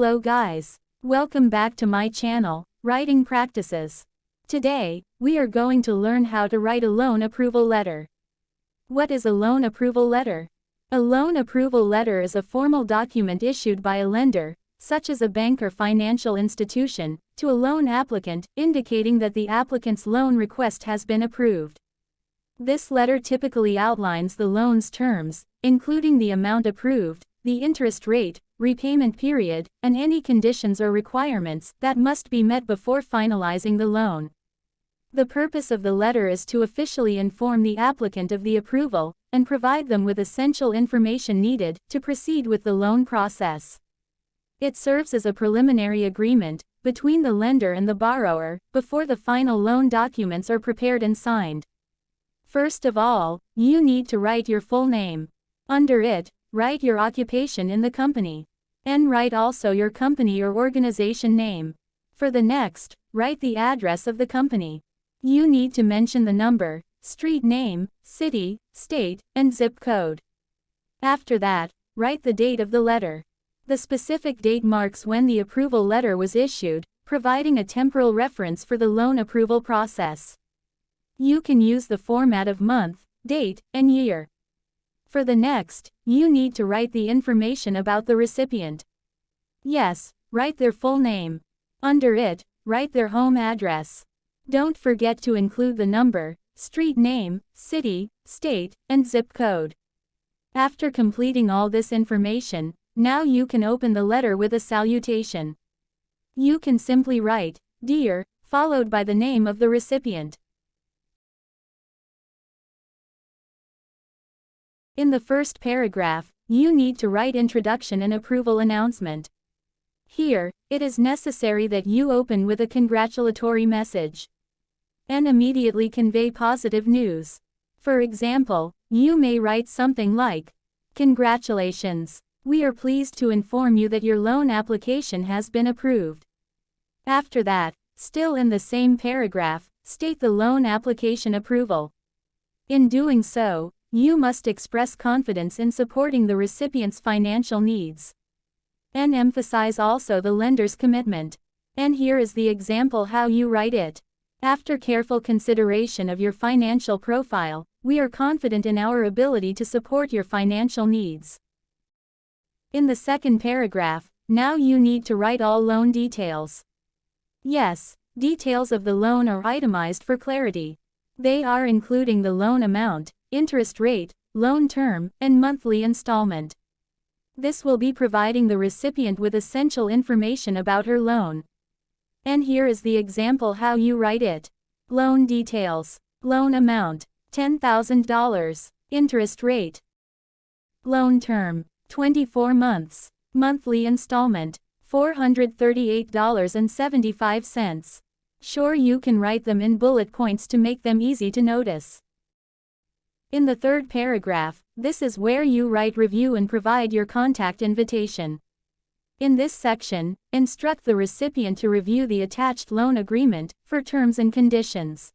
Hello guys. Welcome back to my channel, Writing Practices. Today, we are going to learn how to write a loan approval letter. What is a loan approval letter? A loan approval letter is a formal document issued by a lender, such as a bank or financial institution, to a loan applicant, indicating that the applicant's loan request has been approved. This letter typically outlines the loan's terms, including the amount approved, the interest rate, repayment period, and any conditions or requirements that must be met before finalizing the loan. The purpose of the letter is to officially inform the applicant of the approval, and provide them with essential information needed to proceed with the loan process. It serves as a preliminary agreement between the lender and the borrower before the final loan documents are prepared and signed. First of all, you need to write your full name. Under it, write your occupation in the company. And write also your company or organization name. For the next, write the address of the company. You need to mention the number, street name, city, state, and zip code. After that, write the date of the letter. The specific date marks when the approval letter was issued, providing a temporal reference for the loan approval process. You can use the format of month, date, and year. For the next, you need to write the information about the recipient. Yes, write their full name. Under it, write their home address. Don't forget to include the number, street name, city, state, and zip code. After completing all this information, now you can open the letter with a salutation. You can simply write, "Dear," followed by the name of the recipient. In the first paragraph, you need to write introduction and approval announcement. Here, it is necessary that you open with a congratulatory message and immediately convey positive news. For example, you may write something like, "Congratulations! We are pleased to inform you that your loan application has been approved." After that, still in the same paragraph, state the loan application approval. In doing so, you must express confidence in supporting the recipient's financial needs. And emphasize also the lender's commitment. And here is the example how you write it. After careful consideration of your financial profile, we are confident in our ability to support your financial needs. In the second paragraph, now you need to write all loan details. Yes, details of the loan are itemized for clarity. They are including the loan amount, interest rate, loan term, and monthly installment. This will be providing the recipient with essential information about her loan. And here is the example how you write it. Loan details. Loan amount, $10,000. Interest rate. Loan term, 24 months. Monthly installment, $438.75. Sure, you can write them in bullet points to make them easy to notice. In the third paragraph, this is where you write review and provide your contact invitation. In this section, instruct the recipient to review the attached loan agreement for terms and conditions.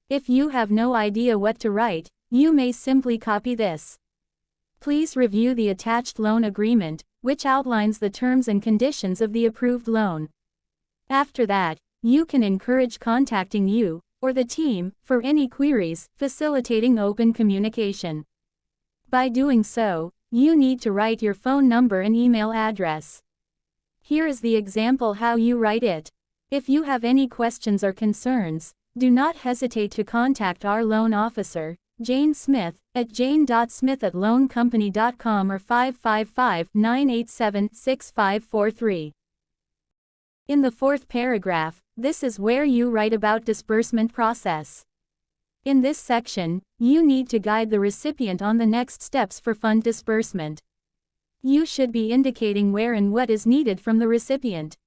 If you have no idea what to write, you may simply copy this. Please review the attached loan agreement, which outlines the terms and conditions of the approved loan. After that, you can encourage contacting you or the team for any queries, facilitating open communication. By doing so, you need to write your phone number and email address. Here is the example how you write it. If you have any questions or concerns, do not hesitate to contact our loan officer, Jane Smith, at jane.smith@loancompany.com or 555-987-6543. In the fourth paragraph, this is where you write about disbursement process. In this section, you need to guide the recipient on the next steps for fund disbursement. You should be indicating where and what is needed from the recipient.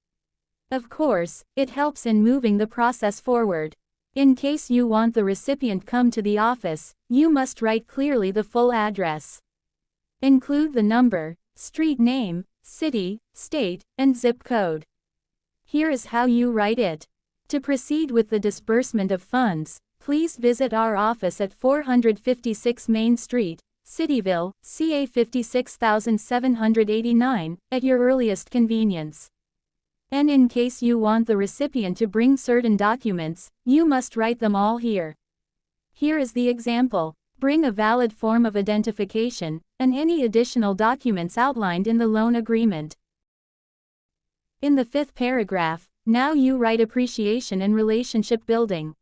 Of course, it helps in moving the process forward. In case you want the recipient come to the office, you must write clearly the full address. Include the number, street name, city, state, and zip code. Here is how you write it. To proceed with the disbursement of funds, please visit our office at 456 Main Street, Cityville, CA 56789, at your earliest convenience. And in case you want the recipient to bring certain documents, you must write them all here. Here is the example. Bring a valid form of identification, and any additional documents outlined in the loan agreement. In the fifth paragraph, now you write appreciation and relationship building.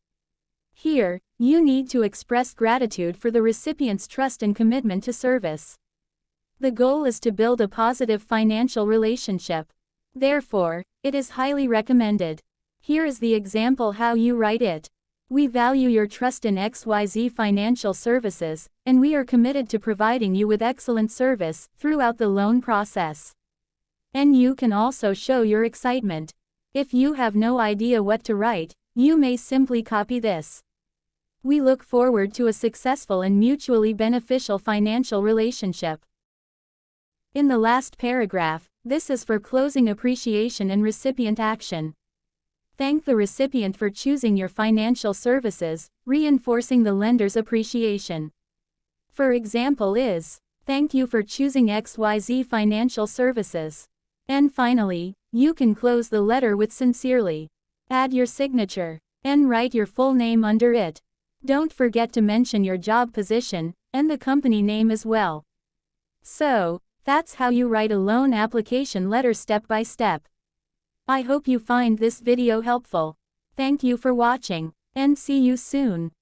Here, you need to express gratitude for the recipient's trust and commitment to service. The goal is to build a positive financial relationship. Therefore, it is highly recommended. Here is the example how you write it. We value your trust in XYZ Financial Services, and we are committed to providing you with excellent service throughout the loan process. And you can also show your excitement. If you have no idea what to write, you may simply copy this. We look forward to a successful and mutually beneficial financial relationship. In the last paragraph, this is for closing appreciation and recipient action. Thank the recipient for choosing your financial services, reinforcing the lender's appreciation. For example is, thank you for choosing XYZ Financial Services. And finally, you can close the letter with sincerely. Add your signature, and write your full name under it. Don't forget to mention your job position, and the company name as well. So, that's how you write a loan application letter step by step. I hope you find this video helpful. Thank you for watching, and see you soon.